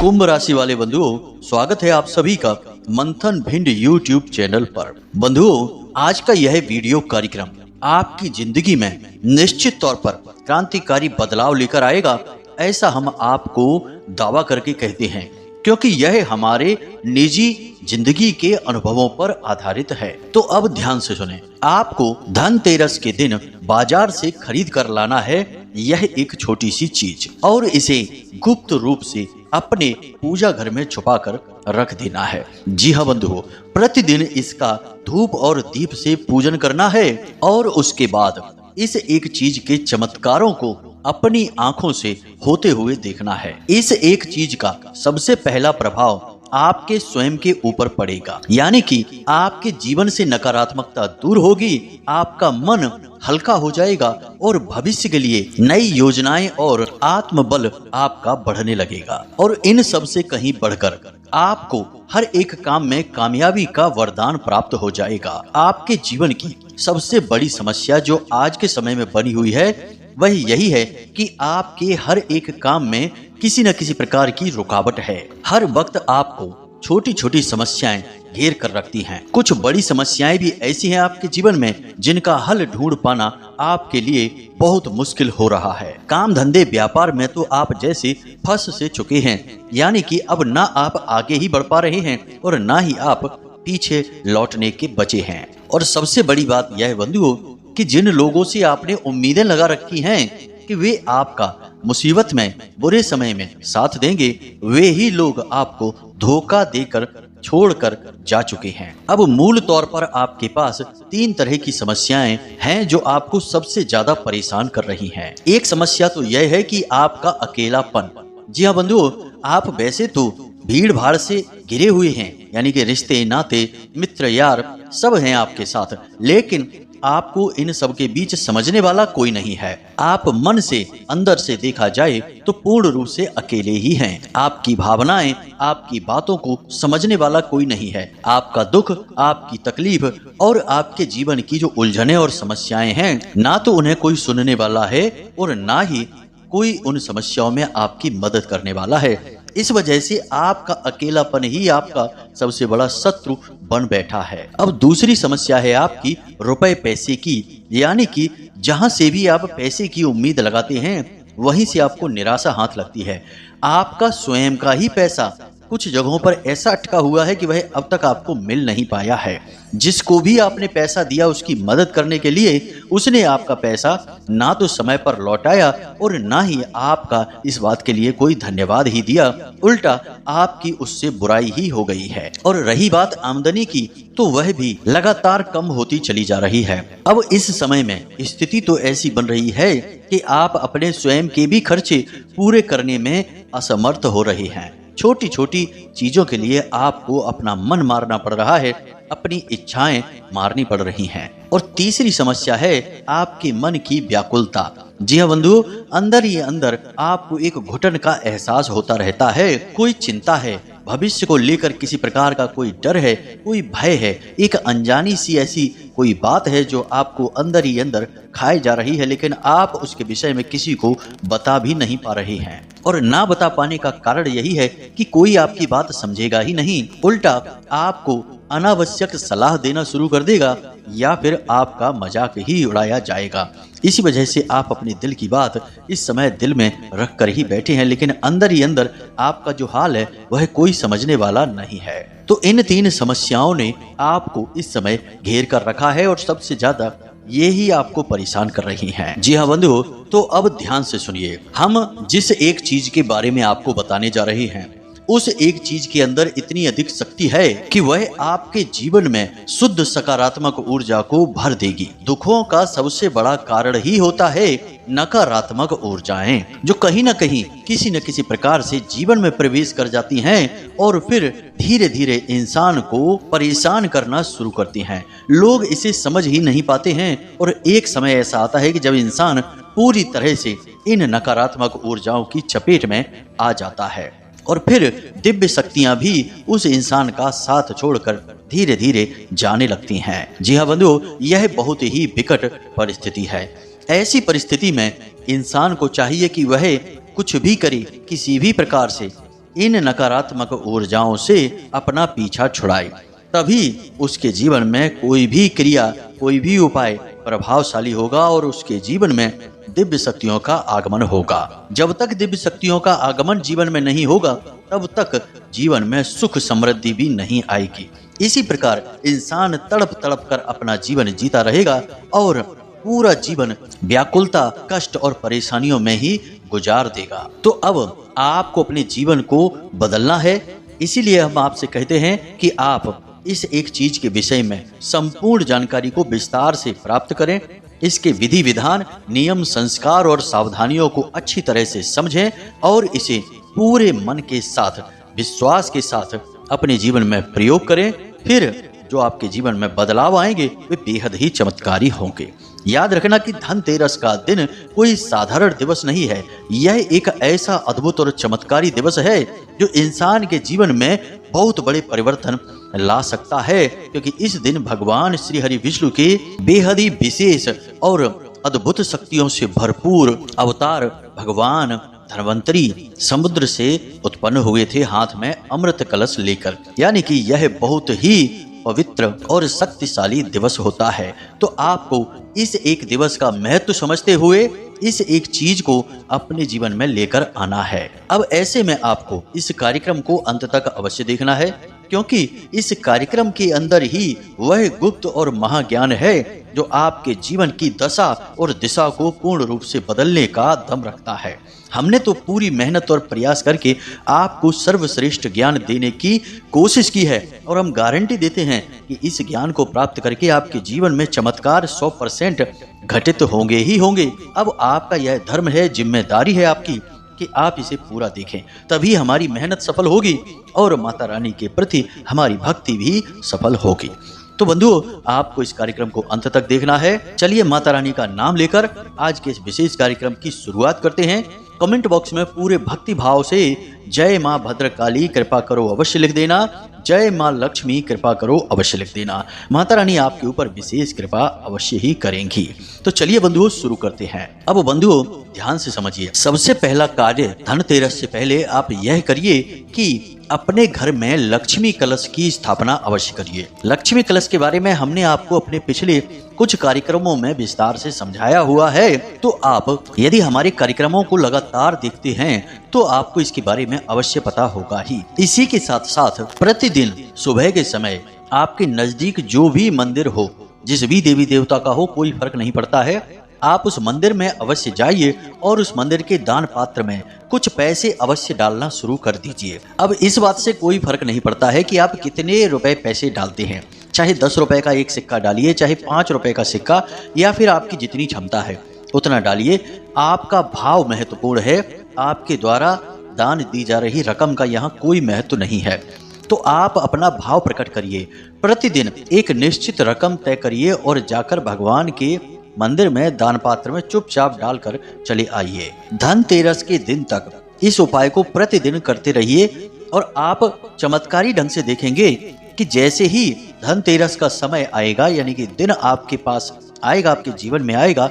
कुंभ राशि वाले बंधुओं, स्वागत है आप सभी का मंथन भिंड यूट्यूब चैनल पर। बंधुओं, आज का यह वीडियो कार्यक्रम आपकी जिंदगी में निश्चित तौर पर क्रांतिकारी बदलाव लेकर आएगा, ऐसा हम आपको दावा करके कहते हैं, क्योंकि यह हमारे निजी जिंदगी के अनुभवों पर आधारित है। तो अब ध्यान से सुने। आपको धनतेरस के दिन बाजार से खरीद कर लाना है यह एक छोटी सी चीज, और इसे गुप्त रूप से अपने पूजा घर में छुपा कर रख देना है। जी हाँ बंधुओं, प्रतिदिन इसका धूप और दीप से पूजन करना है और उसके बाद इस एक चीज के चमत्कारों को अपनी आंखों से होते हुए देखना है। इस एक चीज का सबसे पहला प्रभाव आपके स्वयं के ऊपर पड़ेगा, यानी कि आपके जीवन से नकारात्मकता दूर होगी, आपका मन हल्का हो जाएगा और भविष्य के लिए नई योजनाएं और आत्मबल आपका बढ़ने लगेगा। और इन सब से कहीं बढ़कर आपको हर एक काम में कामयाबी का वरदान प्राप्त हो जाएगा। आपके जीवन की सबसे बड़ी समस्या जो आज के समय में बनी हुई है वह यही है कि आपके हर एक काम में किसी न किसी प्रकार की रुकावट है। हर वक्त आपको छोटी छोटी समस्याएं घेर कर रखती हैं। कुछ बड़ी समस्याएं भी ऐसी हैं आपके जीवन में जिनका हल ढूंढ पाना आपके लिए बहुत मुश्किल हो रहा है। काम धंधे व्यापार में तो आप जैसे फंस से चुके हैं, यानी कि अब ना आप आगे ही बढ़ पा रहे हैं और ना ही आप पीछे लौटने के बचे हैं। और सबसे बड़ी बात यह है बंधुओं कि जिन लोगों से आपने उम्मीदें लगा रखी हैं कि वे आपका मुसीबत में, बुरे समय में साथ देंगे, वे ही लोग आपको धोखा देकर छोड़कर जा चुके हैं। अब मूल तौर पर आपके पास 3 तरह की समस्याएं हैं जो आपको सबसे ज्यादा परेशान कर रही हैं। एक समस्या तो यह है कि आपका अकेलापन। जी हाँ बंधुओं, आप वैसे तो भीड़ भाड़ से घिरे हुए हैं, यानी कि रिश्ते नाते मित्र यार सब हैं आपके साथ, लेकिन आपको इन सब के बीच समझने वाला कोई नहीं है। आप मन से, अंदर से देखा जाए तो पूर्ण रूप से अकेले ही हैं। आपकी भावनाएं, आपकी बातों को समझने वाला कोई नहीं है। आपका दुख, आपकी तकलीफ और आपके जीवन की जो उलझनें और समस्याएं हैं, ना तो उन्हें कोई सुनने वाला है और ना ही कोई उन समस्याओं में आपकी मदद करने वाला है। इस वजह से आपका अकेलापन ही आपका सबसे बड़ा शत्रु बन बैठा है। अब दूसरी समस्या है आपकी रुपए पैसे की, यानी कि जहां से भी आप पैसे की उम्मीद लगाते हैं वहीं से आपको निराशा हाथ लगती है। आपका स्वयं का ही पैसा कुछ जगहों पर ऐसा अटका हुआ है कि वह अब तक आपको मिल नहीं पाया है। जिसको भी आपने पैसा दिया उसकी मदद करने के लिए, उसने आपका पैसा ना तो समय पर लौटाया और ना ही आपका इस बात के लिए कोई धन्यवाद ही दिया, उल्टा आपकी उससे बुराई ही हो गई है। और रही बात आमदनी की, तो वह भी लगातार कम होती चली जा रही है। अब इस समय में स्थिति तो ऐसी बन रही है कि आप अपने स्वयं के भी खर्चे पूरे करने में असमर्थ हो रहे हैं। छोटी छोटी चीजों के लिए आपको अपना मन मारना पड़ रहा है, अपनी इच्छाएं मारनी पड़ रही हैं। और तीसरी समस्या है आपके मन की व्याकुलता। जी हाँ बंधुओं, अंदर ही अंदर आपको एक घुटन का एहसास होता रहता है। कोई चिंता है, भविष्य को लेकर किसी प्रकार का कोई डर है, कोई भय है, एक अनजानी सी ऐसी कोई बात है जो आपको अंदर ही अंदर खाए जा रही है, लेकिन आप उसके विषय में किसी को बता भी नहीं पा रहे हैं। और ना बता पाने का कारण यही है कि कोई आपकी बात समझेगा ही नहीं, उल्टा आपको अनावश्यक सलाह देना शुरू कर देगा या फिर आपका मजाक ही उड़ाया जाएगा। इसी वजह से आप अपने दिल की बात इस समय दिल में रख कर ही बैठे हैं, लेकिन अंदर ही अंदर आपका जो हाल है वह कोई समझने वाला नहीं है। तो इन 3 समस्याओं ने आपको इस समय घेर कर रखा है और सबसे ज्यादा ये ही आपको परेशान कर रही हैं। जी हाँ बंधुओं, तो अब ध्यान से सुनिए। हम जिस एक चीज के बारे में आपको बताने जा रहे हैं, उस एक चीज के अंदर इतनी अधिक शक्ति है कि वह आपके जीवन में शुद्ध सकारात्मक ऊर्जा को भर देगी। दुखों का सबसे बड़ा कारण ही होता है नकारात्मक ऊर्जाएं, जो कहीं न कहीं किसी न किसी प्रकार से जीवन में प्रवेश कर जाती हैं और फिर धीरे धीरे इंसान को परेशान करना शुरू करती हैं। लोग इसे समझ ही नहीं पाते हैं और एक समय ऐसा आता है कि जब इंसान पूरी तरह से इन नकारात्मक ऊर्जाओं की चपेट में आ जाता है और फिर दिव्य शक्तियां भी उस इंसान का साथ छोड़कर धीरे धीरे जाने लगती हैं। जी हाँ बंधुओं, यह बहुत ही विकट परिस्थिति है। ऐसी परिस्थिति में इंसान को चाहिए कि वह कुछ भी करे, किसी भी प्रकार से इन नकारात्मक ऊर्जाओं से अपना पीछा छुड़ाए, तभी उसके जीवन में कोई भी क्रिया, कोई भी उपाय प्रभावशाली होगा और उसके जीवन में दिव्य शक्तियों का आगमन होगा। जब तक दिव्य शक्तियों का आगमन जीवन में नहीं होगा, तब तक जीवन में सुख समृद्धि भी नहीं आएगी। इसी प्रकार इंसान तड़प तड़प कर अपना जीवन जीता रहेगा और पूरा जीवन व्याकुलता, कष्ट और परेशानियों में ही गुजार देगा। तो अब आपको अपने जीवन को बदलना है। इसीलिए हम आपसे कहते हैं कि आप इस एक चीज के विषय में संपूर्ण जानकारी को विस्तार से प्राप्त करें। इसके विधि विधान, नियम, संस्कार और सावधानियों को अच्छी तरह से समझें और इसे पूरे मन के साथ, विश्वास के साथ अपने जीवन में प्रयोग करें। फिर जो आपके जीवन में बदलाव आएंगे वे बेहद ही चमत्कारी होंगे। याद रखना कि धनतेरस का दिन कोई साधारण दिवस नहीं है। यह एक ऐसा अद्भुत और चमत्कारी दिवस है जो इंसान के जीवन में बहुत बड़े परिवर्तन ला सकता है, क्योंकि इस दिन भगवान श्री हरि विष्णु के बेहद ही विशेष और अद्भुत शक्तियों से भरपूर अवतार भगवान धन्वंतरी समुद्र से उत्पन्न हुए थे, हाथ में अमृत कलश लेकर। यानी कि यह बहुत ही पवित्र और शक्तिशाली दिवस होता है। तो आपको इस एक दिवस का महत्व समझते हुए इस एक चीज को अपने जीवन में लेकर आना है। अब ऐसे में आपको इस कार्यक्रम को अंत तक अवश्य देखना है, क्योंकि इस कार्यक्रम के अंदर ही वह गुप्त और महाज्ञान है जो आपके जीवन की दशा और दिशा को पूर्ण रूप से बदलने का दम रखता है। हमने तो पूरी मेहनत और प्रयास करके आपको सर्वश्रेष्ठ ज्ञान देने की कोशिश की है और हम गारंटी देते हैं कि इस ज्ञान को प्राप्त करके आपके जीवन में चमत्कार 100% घटित होंगे ही होंगे। अब आपका यह धर्म है, जिम्मेदारी है आपकी कि आप इसे पूरा देखें, तभी हमारी मेहनत सफल होगी और माता रानी के प्रति हमारी भक्ति भी सफल होगी। तो बंधुओं, आपको इस कार्यक्रम को अंत तक देखना है। चलिए माता रानी का नाम लेकर आज के इस विशेष कार्यक्रम की शुरुआत करते हैं। कमेंट बॉक्स में पूरे भक्ति भाव से जय माँ भद्रकाली कृपा करो अवश्य लिख देना, जय माँ लक्ष्मी कृपा करो अवश्य लिख देना। माता रानी आपके ऊपर विशेष कृपा अवश्य ही करेंगी। तो चलिए बंधुओं शुरू करते हैं। अब बंधुओं ध्यान से समझिए, सबसे पहला कार्य धनतेरस से पहले आप यह करिए कि अपने घर में लक्ष्मी कलश की स्थापना अवश्य करिए। लक्ष्मी कलश के बारे में हमने आपको अपने पिछले कुछ कार्यक्रमों में विस्तार से समझाया हुआ है। तो आप यदि हमारे कार्यक्रमों को लगातार देखते हैं तो आपको इसके बारे में अवश्य पता होगा ही। इसी के साथ साथ प्रतिदिन सुबह के समय आपके नजदीक जो भी मंदिर हो, जिस भी देवी देवता का हो, कोई फर्क नहीं पड़ता है, आप उस मंदिर में अवश्य जाइए और उस मंदिर के दान पात्र में कुछ पैसे अवश्य डालना शुरू कर दीजिए। अब इस बात से कोई फर्क नहीं पड़ता है कि आप कितने रुपए पैसे डालते हैं, चाहे 10 रुपए का एक सिक्का डालिए, चाहे 5 रुपए का सिक्का, या फिर आपकी जितनी क्षमता है उतना डालिए। आपका भाव महत्वपूर्ण है, आपके द्वारा दान दी जा रही रकम का यहाँ कोई महत्व नहीं है। तो आप अपना भाव प्रकट करिए, प्रतिदिन एक निश्चित रकम तय करिए और जाकर भगवान के मंदिर में दान पात्र में चुपचाप डालकर चले आइए। धनतेरस के दिन तक इस उपाय को प्रतिदिन करते रहिए और आप चमत्कारी ढंग से देखेंगे कि जैसे ही धनतेरस का समय आएगा, यानी कि दिन आपके पास आएगा, आपके जीवन में आएगा,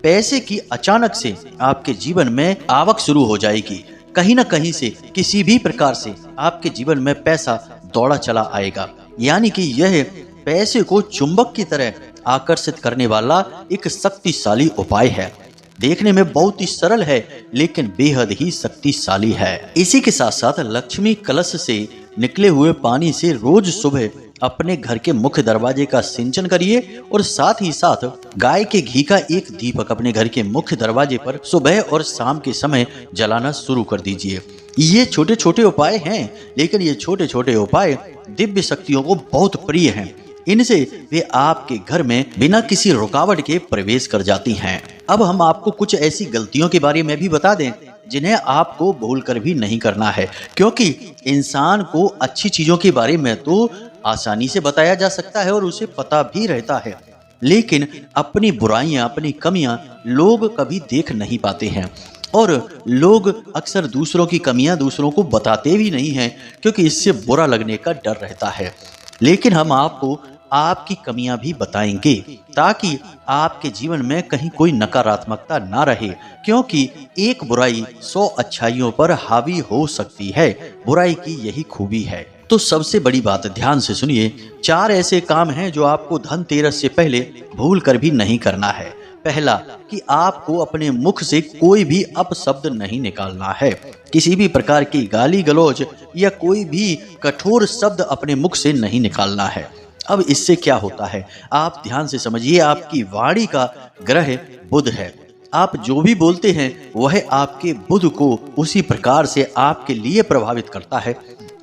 पैसे की अचानक से आपके जीवन में आवक शुरू हो जाएगी। कहीं ना कहीं से, किसी भी प्रकार से आपके जीवन में पैसा दौड़ा चला आएगा। यानी कि यह पैसे को चुंबक की तरह आकर्षित करने वाला एक शक्तिशाली उपाय है। देखने में बहुत ही सरल है लेकिन बेहद ही शक्तिशाली है। इसी के साथ साथ लक्ष्मी कलश से निकले हुए पानी से रोज सुबह अपने घर के मुख्य दरवाजे का सिंचन करिए और साथ ही साथ गाय के घी का एक दीपक अपने घर के मुख्य दरवाजे पर सुबह और शाम के समय जलाना शुरू कर दीजिए। ये छोटे छोटे उपाय हैं, लेकिन ये छोटे छोटे उपाय दिव्य शक्तियों को बहुत प्रिय हैं। इनसे वे आपके घर में बिना किसी रुकावट के प्रवेश कर जाती हैं। अब हम आपको कुछ ऐसी गलतियों के बारे में भी बता दें जिन्हें आपको भूलकर भी नहीं करना है, क्योंकि इंसान को अच्छी चीजों के बारे में तो आसानी से बताया जा सकता है और उसे पता भी रहता है, लेकिन अपनी बुराइयां, अपनी कमियां लोग कभी देख नहीं पाते हैं और लोग अक्सर दूसरों की कमियां दूसरों को बताते भी नहीं हैं, क्योंकि इससे बुरा लगने का डर रहता है। लेकिन हम आपको आपकी कमियां भी बताएंगे, ताकि आपके जीवन में कहीं कोई नकारात्मकता ना रहे, क्योंकि एक बुराई 100 अच्छाइयों पर हावी हो सकती है। बुराई की यही खूबी है। तो सबसे बड़ी बात ध्यान से सुनिए, 4 ऐसे काम हैं जो आपको धनतेरस से पहले भूल कर भी नहीं करना है। पहला, कि आपको अपने मुख से कोई भी अपशब्द नहीं निकालना है। किसी भी प्रकार की गाली गलौज या कोई भी कठोर शब्द अपने मुख से नहीं निकालना है। अब इससे क्या होता है, आप ध्यान से समझिए। आपकी वाणी का ग्रह बुध है। आप जो भी बोलते हैं वह आपके बुध को उसी प्रकार से आपके लिए प्रभावित करता है।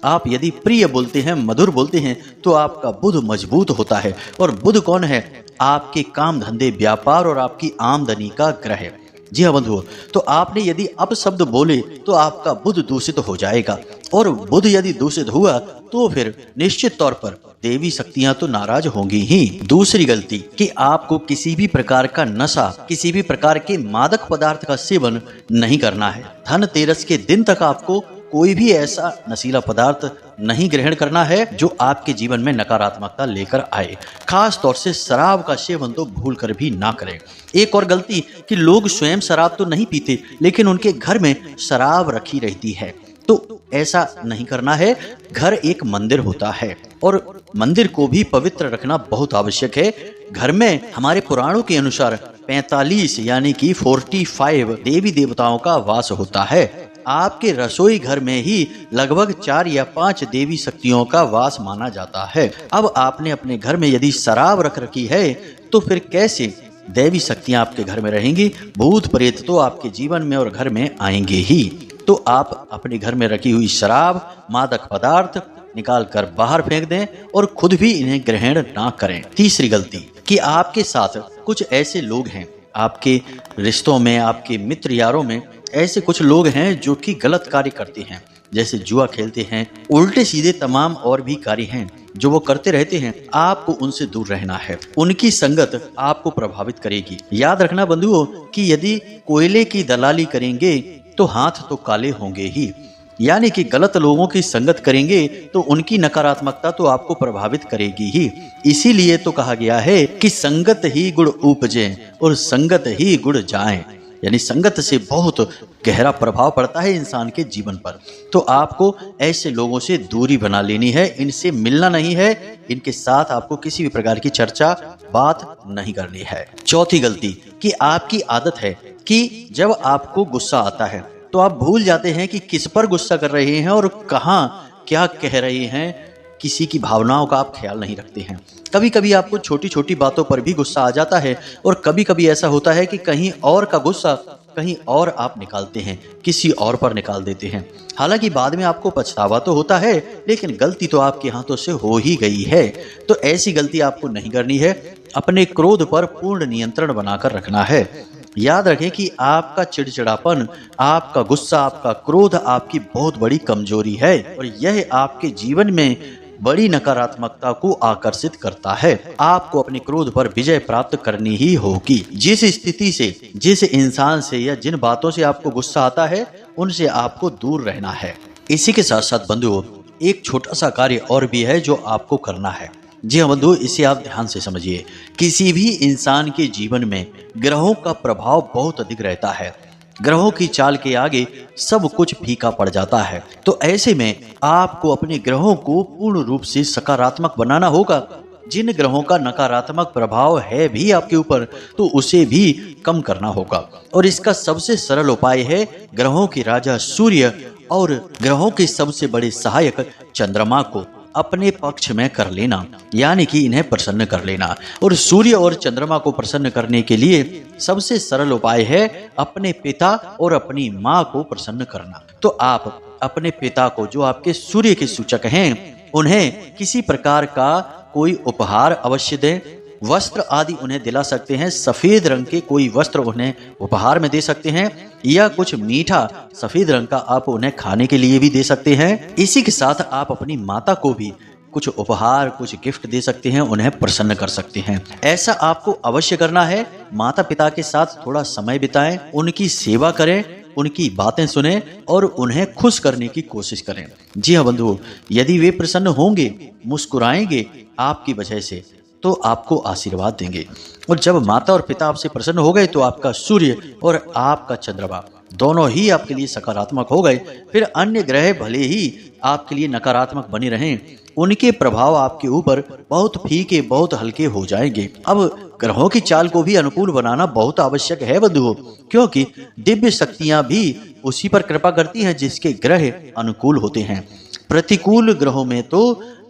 आप यदि प्रिय बोलते हैं, मधुर बोलते हैं, तो आपका बुध मजबूत होता है। और बुध कौन है? आपके काम धंधे, व्यापार और आपकी आमदनी का ग्रह है। जी हाँ बंधुओं, तो आपने यदि अपशब्द बोले तो आपका बुध दूषित हो जाएगा, और बुध यदि दूषित हुआ तो फिर निश्चित तौर पर देवी शक्तियां तो नाराज होंगी ही। दूसरी गलती, कि आपको किसी भी प्रकार का नशा, किसी भी प्रकार के मादक पदार्थ का सेवन नहीं करना है। धनतेरस के दिन तक आपको कोई भी ऐसा नशीला पदार्थ नहीं ग्रहण करना है जो आपके जीवन में नकारात्मकता लेकर आए। खास तौर से शराब का सेवन तो भूल कर भी ना करें। एक और गलती, कि लोग स्वयं शराब तो नहीं पीते, लेकिन उनके घर में शराब रखी रहती है, तो ऐसा नहीं करना है। घर एक मंदिर होता है और मंदिर को भी पवित्र रखना बहुत आवश्यक है। घर में हमारे पुराणों के अनुसार 45 यानी कि 45 देवी देवताओं का वास होता है। आपके रसोई घर में ही लगभग 4 या 5 देवी शक्तियों का वास माना जाता है। अब आपने अपने घर में यदि शराब रख रखी है तो फिर कैसे देवी शक्तियां आपके घर में रहेंगी? भूत प्रेत तो आपके जीवन में और घर में आएंगे ही। तो आप अपने घर में रखी हुई शराब, मादक पदार्थ निकाल कर बाहर फेंक दें और खुद भी इन्हें ग्रहण ना करें। तीसरी गलती, कि आपके साथ कुछ ऐसे लोग हैं, आपके रिश्तों में, आपके मित्र यारों में ऐसे कुछ लोग हैं जो कि गलत कार्य करते हैं, जैसे जुआ खेलते हैं, उल्टे सीधे तमाम और भी कार्य हैं जो वो करते रहते हैं। आपको उनसे दूर रहना है। उनकी संगत आपको प्रभावित करेगी। याद रखना बंधुओं कि यदि कोयले की दलाली करेंगे तो हाथ तो काले होंगे ही। यानी कि गलत लोगों की संगत करेंगे तो उनकी नकारात्मकता तो आपको प्रभावित करेगी ही। इसीलिए तो कहा गया है कि संगत ही गुड़ उपजे और संगत ही गुड़ जाए। यानी संगत से बहुत गहरा प्रभाव पड़ता है इंसान के जीवन पर। तो आपको ऐसे लोगों से दूरी बना लेनी है, इनसे मिलना नहीं है, इनके साथ आपको किसी भी प्रकार की चर्चा बात नहीं करनी है। चौथी गलती, कि आपकी आदत है कि जब आपको गुस्सा आता है तो आप भूल जाते हैं कि किस पर गुस्सा कर रहे हैं और कहाँ क्या कह रहे हैं। किसी की भावनाओं का आप ख्याल नहीं रखते हैं। कभी कभी आपको छोटी छोटी बातों पर भी गुस्सा आ जाता है, और कभी कभी ऐसा होता है कि कहीं और का गुस्सा कहीं और आप निकालते हैं, किसी और पर निकाल देते हैं। हालांकि बाद में आपको पछतावा तो होता है, लेकिन गलती तो आपके हाथों से हो ही गई है। तो ऐसी गलती आपको नहीं करनी है। अपने क्रोध पर पूर्ण नियंत्रण बनाकर रखना है। याद रखें कि आपका चिड़चिड़ापन, आपका गुस्सा, आपका क्रोध आपकी बहुत बड़ी कमजोरी है, और यह आपके जीवन में बड़ी नकारात्मकता को आकर्षित करता है। आपको अपने क्रोध पर विजय प्राप्त करनी ही होगी। जिस स्थिति से, जिस इंसान से या जिन बातों से आपको गुस्सा आता है, उनसे आपको दूर रहना है। इसी के साथ साथ बंधुओं, एक छोटा सा कार्य और भी है जो आपको करना है। जी हाँ बंधु, इसे आप ध्यान से समझिए। किसी भी इंसान के जीवन में ग्रहों का प्रभाव बहुत अधिक रहता है। ग्रहों की चाल के आगे सब कुछ फीका पड़ जाता है। तो ऐसे में आपको अपने ग्रहों को पूर्ण रूप से सकारात्मक बनाना होगा। जिन ग्रहों का नकारात्मक प्रभाव है भी आपके ऊपर, तो उसे भी कम करना होगा। और इसका सबसे सरल उपाय है ग्रहों के राजा सूर्य और ग्रहों के सबसे बड़े सहायक चंद्रमा को अपने पक्ष में कर लेना, यानी कि इन्हें प्रसन्न कर लेना। और सूर्य और चंद्रमा को प्रसन्न करने के लिए सबसे सरल उपाय है अपने पिता और अपनी माँ को प्रसन्न करना। तो आप अपने पिता को, जो आपके सूर्य के सूचक हैं, उन्हें किसी प्रकार का कोई उपहार अवश्य दें। वस्त्र आदि उन्हें दिला सकते हैं। सफेद रंग के कोई वस्त्र उन्हें उपहार में दे सकते हैं, या कुछ मीठा सफेद रंग का आप उन्हें खाने के लिए भी दे सकते हैं। इसी के साथ आप अपनी माता को भी कुछ उपहार, कुछ गिफ्ट दे सकते हैं, उन्हें प्रसन्न कर सकते हैं। ऐसा आपको अवश्य करना है। माता पिता के साथ थोड़ा समय बिताएं, उनकी सेवा करें, उनकी बातें सुने और उन्हें खुश करने की कोशिश करें। जी हाँ बंधुओं, यदि वे प्रसन्न होंगे, मुस्कुराएंगे आपकी वजह से, तो आपको आशीर्वाद देंगे। और जब माता और पिता आपसे प्रसन्न हो गए तो आपका सूर्य और आपका चंद्रमा दोनों ही आपके लिए सकारात्मक हो गए। फिर अन्य ग्रह भले ही आपके लिए नकारात्मक बने रहें, उनके प्रभाव आपके ऊपर बहुत फीके, बहुत हल्के हो जाएंगे। अब ग्रहों की चाल को भी अनुकूल बनाना बहुत आवश्यक है बंधुओं, क्योंकि दिव्य शक्तियां भी उसी पर कृपा करती हैं जिसके ग्रह अनुकूल होते हैं। प्रतिकूल ग्रहों में तो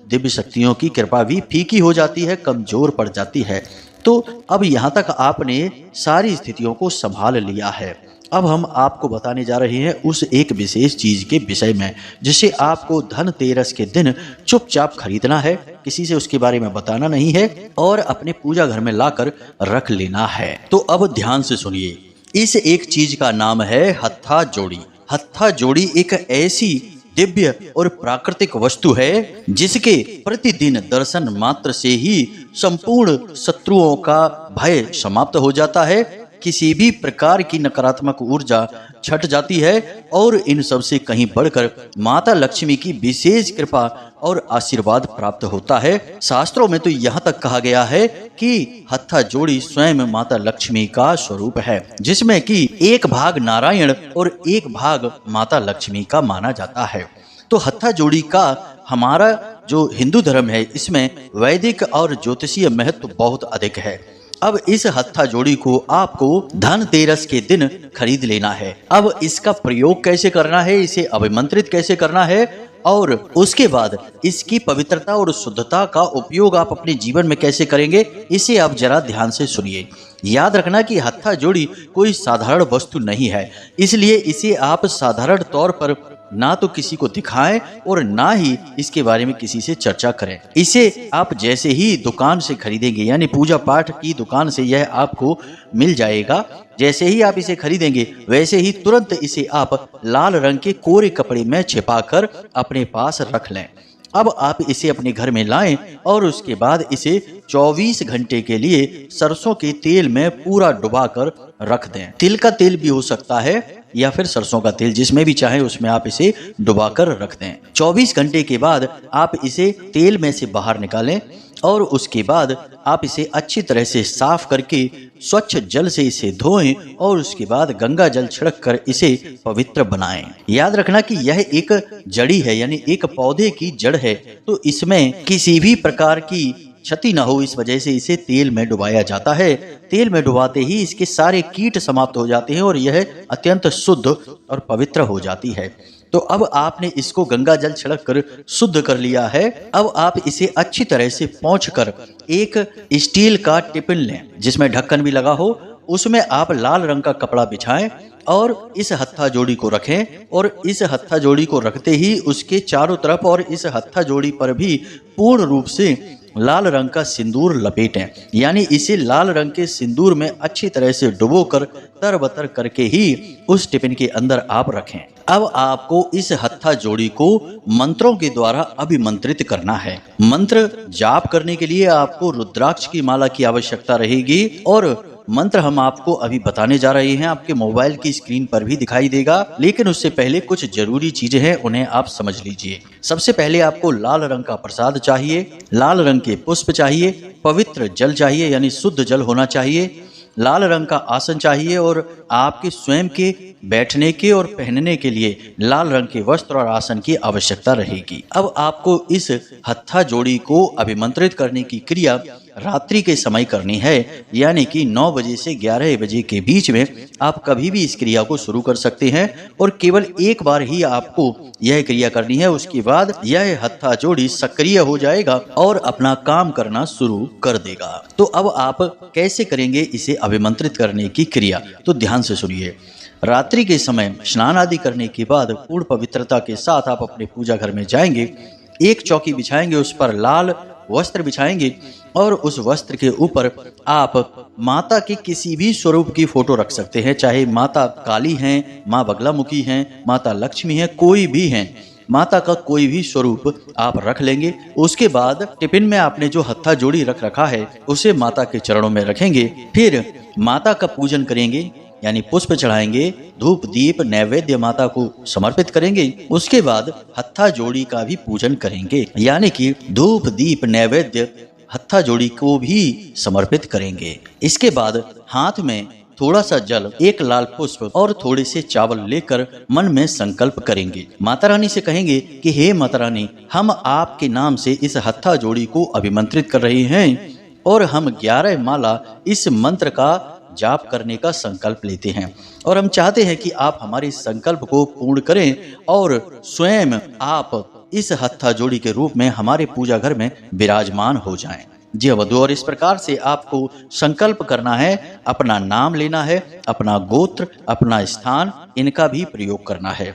दिव्य शक्तियों की कृपा भी फीकी हो जाती है, कमजोर पड़ जाती है। तो अब यहाँ तक आपने सारी स्थितियों को संभाल लिया है। अब हम आपको बताने जा रहे हैं उस एक विशेष चीज के विषय में, जिसे आपको धनतेरस के दिन चुपचाप खरीदना है, किसी से उसके बारे में बताना नहीं है और अपने पूजा घर में लाकर रख लेना है। तो अब ध्यान से सुनिए, इस एक चीज का नाम है हत्था जोड़ी। हत्था जोड़ी एक ऐसी दिव्य और प्राकृतिक वस्तु है जिसके प्रतिदिन दर्शन मात्र से ही संपूर्ण शत्रुओं का भय समाप्त हो जाता है, किसी भी प्रकार की नकारात्मक ऊर्जा छट जाती है और इन सब से कहीं बढ़कर माता लक्ष्मी की विशेष कृपा और आशीर्वाद प्राप्त होता है। शास्त्रों में तो यहाँ तक कहा गया है कि हत्था जोड़ी स्वयं माता लक्ष्मी का स्वरूप है, जिसमें कि एक भाग नारायण और एक भाग माता लक्ष्मी का माना जाता है। तो हत्था जोड़ी का हमारा जो हिंदू धर्म है, इसमें वैदिक और ज्योतिषीय महत्व बहुत अधिक है। अब इस हत्था जोड़ी को आपको धनतेरस के दिन खरीद लेना है। अब इसका प्रयोग कैसे करना है, इसे अभिमंत्रित कैसे करना है और उसके बाद इसकी पवित्रता और शुद्धता का उपयोग आप अपने जीवन में कैसे करेंगे, इसे आप जरा ध्यान से सुनिए। याद रखना कि हत्था जोड़ी कोई साधारण वस्तु नहीं है, इसलिए इसे आप साधारण तौर पर ना तो किसी को दिखाएं और ना ही इसके बारे में किसी से चर्चा करें। इसे आप जैसे ही दुकान से खरीदेंगे, यानी पूजा पाठ की दुकान से यह आपको मिल जाएगा, जैसे ही आप इसे खरीदेंगे वैसे ही तुरंत इसे आप लाल रंग के कोरे कपड़े में छिपाकर अपने पास रख लें। अब आप इसे अपने घर में लाएं और उसके बाद इसे 24 घंटे के लिए सरसों के तेल में पूरा डुबाकर रख दें। तिल का तेल भी हो सकता है या फिर सरसों का तेल, जिसमें भी चाहे उसमें आप इसे डुबाकर रख दें। 24 घंटे के बाद आप इसे तेल में से बाहर निकालें और उसके बाद आप इसे अच्छी तरह से साफ करके स्वच्छ जल से इसे धोएं और उसके बाद गंगा जल छिड़क कर इसे पवित्र बनाएं। याद रखना कि यह एक जड़ी है, यानी एक पौधे की जड़ है, तो इसमें किसी भी प्रकार की क्षति न हो, इस वजह से इसे तेल में डुबाया जाता है। तेल में डुबाते ही इसके सारे कीट समाप्त हो जाते हैं और यह अत्यंत शुद्ध और पवित्र हो जाती है। तो अब आपने इसको गंगा जल छिड़क कर शुद्ध कर लिया है। अब आप इसे अच्छी तरह से पोंछ कर एक स्टील का टिफिन लें जिसमें ढक्कन भी लगा हो, उसमें आप लाल रंग का कपड़ा बिछाएं और इस हत्था जोड़ी को रखें और इस हत्था जोड़ी को रखते ही उसके चारों तरफ और इस हत्था जोड़ी पर भी पूर्ण रूप से लाल रंग का सिंदूर लपेटें, यानी इसे लाल रंग के सिंदूर में अच्छी तरह से डुबोकर तरबतर करके ही उस टिफिन के अंदर आप रखें। अब आपको इस हत्था जोड़ी को मंत्रों के द्वारा अभिमंत्रित करना है। मंत्र जाप करने के लिए आपको रुद्राक्ष की माला की आवश्यकता रहेगी और मंत्र हम आपको अभी बताने जा रहे हैं, आपके मोबाइल की स्क्रीन पर भी दिखाई देगा, लेकिन उससे पहले कुछ जरूरी चीजें हैं, उन्हें आप समझ लीजिए। सबसे पहले आपको लाल रंग का प्रसाद चाहिए, लाल रंग के पुष्प चाहिए, पवित्र जल चाहिए यानी शुद्ध जल होना चाहिए, लाल रंग का आसन चाहिए और आपके स्वयं के बैठने के और पहनने के लिए लाल रंग के वस्त्र और आसन की आवश्यकता रहेगी। अब आपको इस हत्था जोड़ी को अभिमंत्रित करने की क्रिया रात्रि के समय करनी है, यानी कि 9 बजे से 11 बजे के बीच में आप कभी भी इस क्रिया को शुरू कर सकते हैं और केवल एक बार ही आपको यह क्रिया करनी है। उसके बाद यह हत्था जोड़ी सक्रिय हो जाएगा और अपना काम करना शुरू कर देगा। तो अब आप कैसे करेंगे इसे अभिमंत्रित करने की क्रिया, तो ध्यान से सुनिए। रात्रि के समय स्नान आदि करने के बाद पूर्ण पवित्रता के साथ आप अपने पूजा घर में जाएंगे, एक चौकी बिछाएंगे, उस पर लाल वस्त्र बिछाएंगे और उस वस्त्र के ऊपर आप माता के किसी भी स्वरूप की फोटो रख सकते हैं, चाहे माता काली हैं, माँ बगलामुखी हैं, माता लक्ष्मी हैं, कोई भी हैं। माता का कोई भी स्वरूप आप रख लेंगे। उसके बाद टिफिन में आपने जो हत्था जोड़ी रख रखा है उसे माता के चरणों में रखेंगे। फिर माता का पूजन करेंगे, यानी पुष्प चढ़ाएंगे, धूप दीप नैवेद्य माता को समर्पित करेंगे। उसके बाद हत्था जोड़ी का भी पूजन करेंगे, यानी कि धूप दीप नैवेद्य हत्था जोड़ी को भी समर्पित करेंगे। इसके बाद हाथ में थोड़ा सा जल, एक लाल पुष्प और थोड़े से चावल लेकर मन में संकल्प करेंगे। माता रानी से कहेंगे कि हे माता रानी, हम आपके नाम से इस हत्था जोड़ी को अभिमंत्रित कर रहे हैं और हम 11 माला इस मंत्र का जाप करने का संकल्प लेते हैं और हम चाहते हैं कि आप हमारे संकल्प को पूर्ण करें और स्वयं आप इस हत्था जोड़ी के रूप में हमारे पूजा घर में विराजमान हो जाएं। जी वधु, और इस प्रकार से आपको संकल्प करना है, अपना नाम लेना है, अपना गोत्र, अपना स्थान, इनका भी प्रयोग करना है।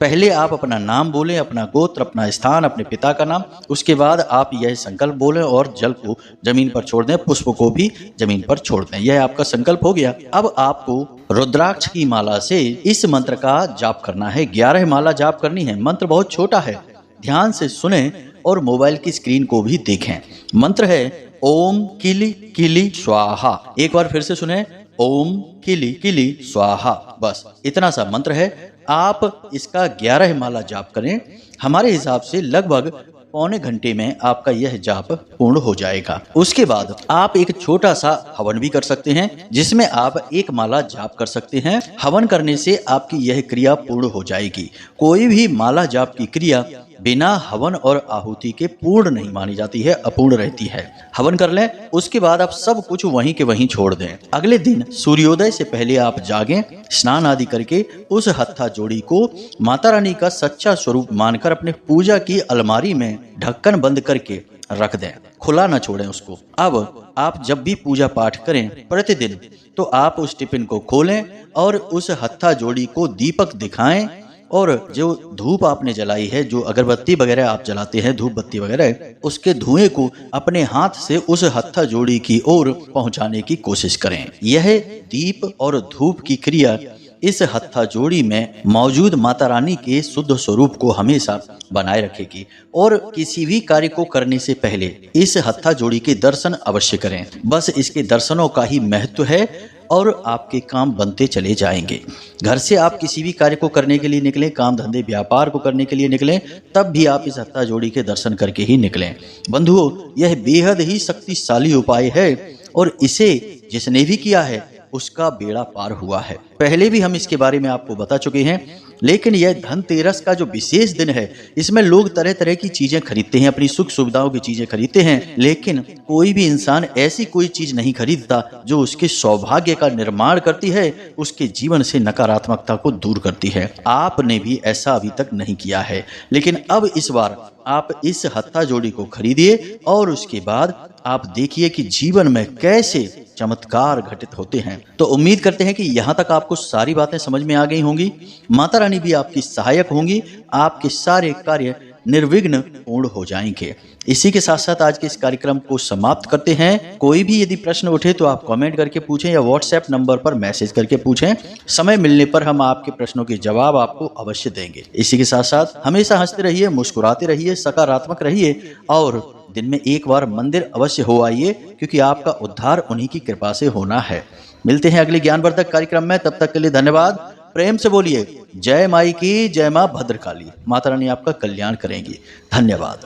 पहले आप अपना नाम बोलें, अपना गोत्र, अपना स्थान, अपने पिता का नाम। उसके बाद आप यह संकल्प बोलें और जल को जमीन पर छोड़ दें, पुष्प को भी जमीन पर छोड़ दें। यह आपका संकल्प हो गया। अब आपको रुद्राक्ष की माला से इस मंत्र का जाप करना है। 11 माला जाप करनी है। मंत्र बहुत छोटा है, ध्यान से सुने और मोबाइल की स्क्रीन को भी देखें। मंत्र है ओम किली किली स्वाहा। एक बार फिर से सुने, ओम किली किली स्वाहा। बस इतना सा मंत्र है। आप इसका 11 माला जाप करें। हमारे हिसाब से लगभग पौने घंटे में आपका यह जाप पूर्ण हो जाएगा। उसके बाद आप एक छोटा सा हवन भी कर सकते हैं, जिसमें आप एक माला जाप कर सकते हैं। हवन करने से आपकी यह क्रिया पूर्ण हो जाएगी। कोई भी माला जाप की क्रिया बिना हवन और आहुति के पूर्ण नहीं मानी जाती है, अपूर्ण रहती है। हवन कर लें, उसके बाद आप सब कुछ वहीं के वहीं छोड़ दें। अगले दिन सूर्योदय से पहले आप जागें, स्नान आदि करके उस हत्था जोड़ी को माता रानी का सच्चा स्वरूप मानकर अपने पूजा की अलमारी में ढक्कन बंद करके रख दें, खुला न छोड़ें उसको। अब आप जब भी पूजा पाठ करें प्रतिदिन, तो आप उस टिफिन को खोलें और उस हत्था जोड़ी को दीपक दिखाएं और जो धूप आपने जलाई है, जो अगरबत्ती वगैरह आप जलाते हैं, धूप बत्ती वगैरह, उसके धुएं को अपने हाथ से उस हत्था जोड़ी की ओर पहुंचाने की कोशिश करें। यह दीप और धूप की क्रिया इस हत्था जोड़ी में मौजूद माता रानी के शुद्ध स्वरूप को हमेशा बनाए रखेगी। और किसी भी कार्य को करने से पहले इस हत्था जोड़ी के दर्शन अवश्य करें। बस इसके दर्शनों का ही महत्व है और आपके काम बनते चले जाएंगे। घर से आप किसी भी कार्य को करने के लिए निकलें, काम धंधे व्यापार को करने के लिए निकलें, तब भी आप इस हत्था जोड़ी के दर्शन करके ही निकलें। बंधुओं, यह बेहद ही शक्तिशाली उपाय है और इसे जिसने भी किया है उसका बेड़ा पार हुआ है। पहले भी हम इसके बारे में आपको बता चुके हैं, लेकिन यह धनतेरस का जो विशेष दिन है, इसमें लोग तरह तरह की चीजें खरीदते हैं, अपनी सुख सुविधाओं की चीजें खरीदते हैं, लेकिन कोई भी इंसान ऐसी कोई चीज नहीं खरीदता जो उसके सौभाग्य का निर्माण करती है, उसके जीवन से नकारात्मकता को दूर करती है। आपने भी ऐसा अभी तक नहीं किया है, लेकिन अब इस बार आप इस हत्था जोड़ी को खरीदिए और उसके बाद आप देखिए कि जीवन में कैसे चमत्कार घटित होते हैं। तो उम्मीद करते हैं कि यहाँ तक आपको सारी बातें समझ में आ गई होंगी। माता रानी भी आपकी सहायक होंगी, आपके सारे कार्य निर्विघ्न पूर्ण हो जाएंगे। इसी के साथ साथ आज के इस कार्यक्रम को समाप्त करते हैं। कोई भी यदि प्रश्न उठे तो आप कमेंट करके पूछें या व्हाट्सएप नंबर पर मैसेज करके पूछें। समय मिलने पर हम आपके प्रश्नों के जवाब आपको अवश्य देंगे। इसी के साथ साथ हमेशा हंसते रहिए, मुस्कुराते रहिए, सकारात्मक रहिए और दिन में एक बार मंदिर अवश्य हो आइए, क्योंकि आपका उद्धार उन्हीं की कृपा से होना है। मिलते हैं अगले ज्ञानवर्धक कार्यक्रम में, तब तक के लिए धन्यवाद। प्रेम से बोलिए जय माई की, जय मां भद्रकाली। माता रानी आपका कल्याण करेंगी। धन्यवाद।